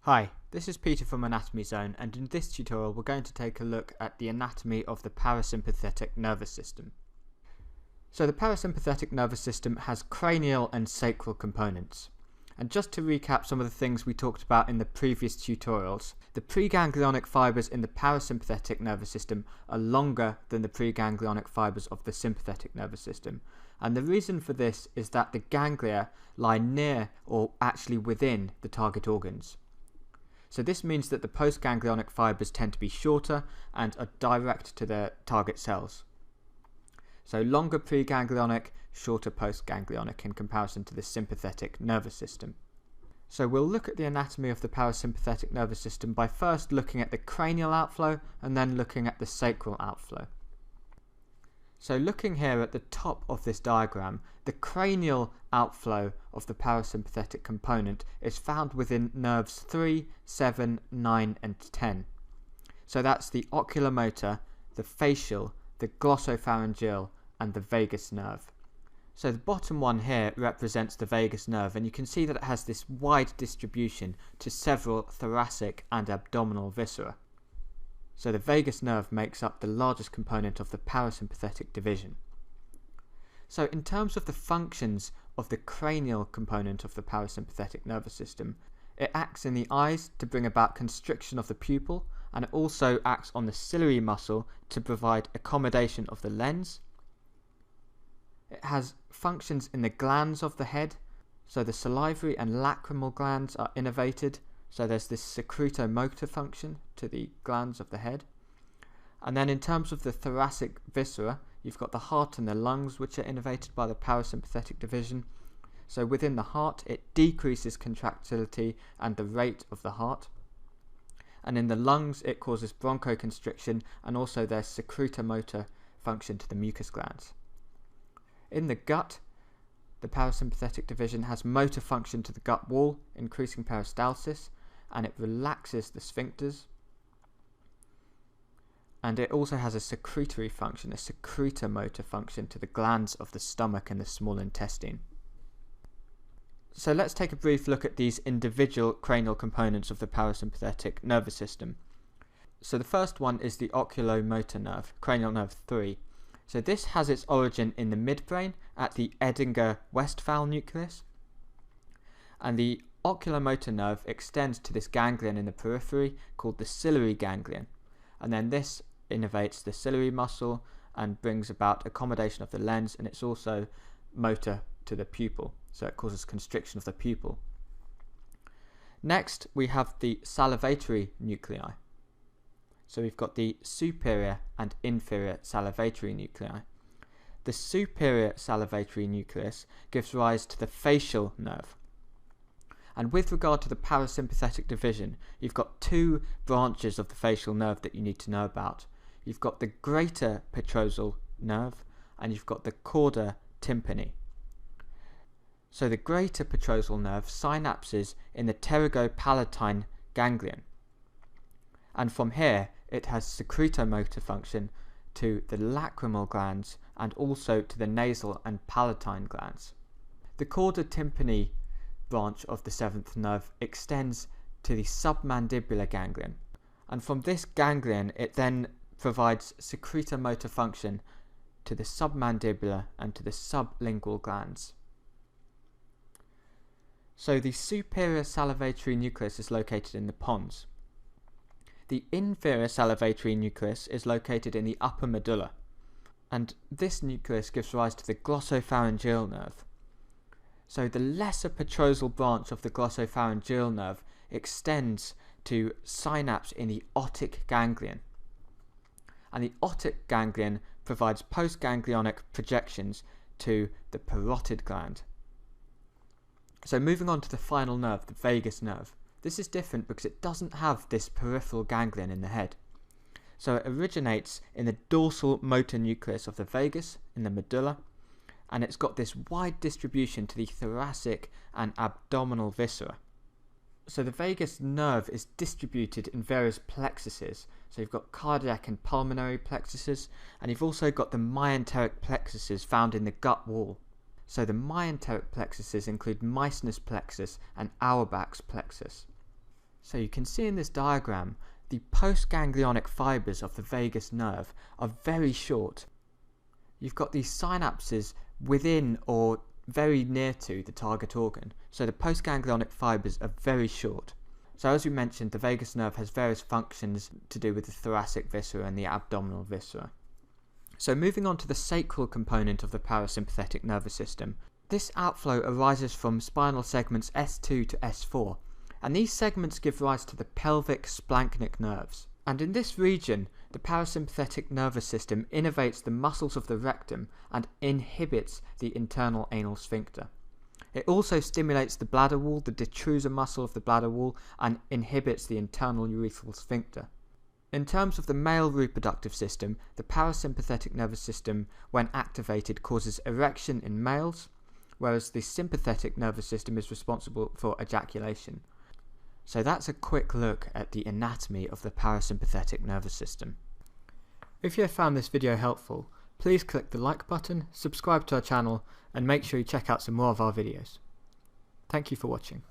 Hi, this is Peter from Anatomy Zone, and in this tutorial we're going to take a look at the anatomy of the parasympathetic nervous system. So the parasympathetic nervous system has cranial and sacral components. And just to recap some of the things we talked about in the previous tutorials, the preganglionic fibers in the parasympathetic nervous system are longer than the preganglionic fibers of the sympathetic nervous system. And the reason for this is that the ganglia lie near or actually within the target organs. So this means that the postganglionic fibers tend to be shorter and are direct to their target cells. So longer preganglionic, shorter postganglionic in comparison to the sympathetic nervous system. So we'll look at the anatomy of the parasympathetic nervous system by first looking at the cranial outflow and then looking at the sacral outflow. So looking here at the top of this diagram, the cranial outflow of the parasympathetic component is found within nerves 3, 7, 9 and 10. So that's the oculomotor, the facial, the glossopharyngeal and the vagus nerve. So the bottom one here represents the vagus nerve, and you can see that it has this wide distribution to several thoracic and abdominal viscera. So the vagus nerve makes up the largest component of the parasympathetic division. So in terms of the functions of the cranial component of the parasympathetic nervous system, it acts in the eyes to bring about constriction of the pupil, and it also acts on the ciliary muscle to provide accommodation of the lens. It has functions in the glands of the head, so the salivary and lacrimal glands are innervated. So there's this secretomotor function to the glands of the head. And then in terms of the thoracic viscera, you've got the heart and the lungs, which are innervated by the parasympathetic division. So within the heart, it decreases contractility and the rate of the heart. And in the lungs, it causes bronchoconstriction, and also there's secretomotor function to the mucus glands. In the gut, the parasympathetic division has motor function to the gut wall, increasing peristalsis, and it relaxes the sphincters. And it also has a secretory function, a secretomotor function to the glands of the stomach and the small intestine. So let's take a brief look at these individual cranial components of the parasympathetic nervous system. So the first one is the oculomotor nerve, cranial nerve 3. So this has its origin in the midbrain at the Edinger-Westphal nucleus. And the oculomotor nerve extends to this ganglion in the periphery called the ciliary ganglion. And then this innervates the ciliary muscle and brings about accommodation of the lens, and it's also motor to the pupil, so it causes constriction of the pupil. Next, we have the salivatory nuclei. So we've got the superior and inferior salivatory nuclei. The superior salivatory nucleus gives rise to the facial nerve. And with regard to the parasympathetic division, you've got two branches of the facial nerve that you need to know about. You've got the greater petrosal nerve, and you've got the cauda tympani. So the greater petrosal nerve synapses in the pterygopalatine ganglion. And from here, it has secretomotor function to the lacrimal glands and also to the nasal and palatine glands. The cauda tympani branch of the seventh nerve extends to the submandibular ganglion, and from this ganglion it then provides secretomotor function to the submandibular and to the sublingual glands. So the superior salivatory nucleus is located in the pons. The inferior salivatory nucleus is located in the upper medulla, and this nucleus gives rise to the glossopharyngeal nerve. So the lesser petrosal branch of the glossopharyngeal nerve extends to synapse in the otic ganglion. And the otic ganglion provides postganglionic projections to the parotid gland. So moving on to the final nerve, the vagus nerve. This is different because it doesn't have this peripheral ganglion in the head. So it originates in the dorsal motor nucleus of the vagus in the medulla, and it's got this wide distribution to the thoracic and abdominal viscera. So the vagus nerve is distributed in various plexuses. So you've got cardiac and pulmonary plexuses, and you've also got the myenteric plexuses found in the gut wall. So the myenteric plexuses include Meissner's plexus and Auerbach's plexus. So you can see in this diagram, the postganglionic fibres of the vagus nerve are very short. You've got these synapses within or very near to the target organ, so the postganglionic fibres are very short. So as we mentioned, the vagus nerve has various functions to do with the thoracic viscera and the abdominal viscera. So moving on to the sacral component of the parasympathetic nervous system, this outflow arises from spinal segments S2 to S4, and these segments give rise to the pelvic splanchnic nerves. And in this region, the parasympathetic nervous system innervates the muscles of the rectum and inhibits the internal anal sphincter. It also stimulates the bladder wall, the detrusor muscle of the bladder wall, and inhibits the internal urethral sphincter. In terms of the male reproductive system, the parasympathetic nervous system, when activated, causes erection in males, whereas the sympathetic nervous system is responsible for ejaculation. So that's a quick look at the anatomy of the parasympathetic nervous system. If you have found this video helpful, please click the like button, subscribe to our channel, and make sure you check out some more of our videos. Thank you for watching.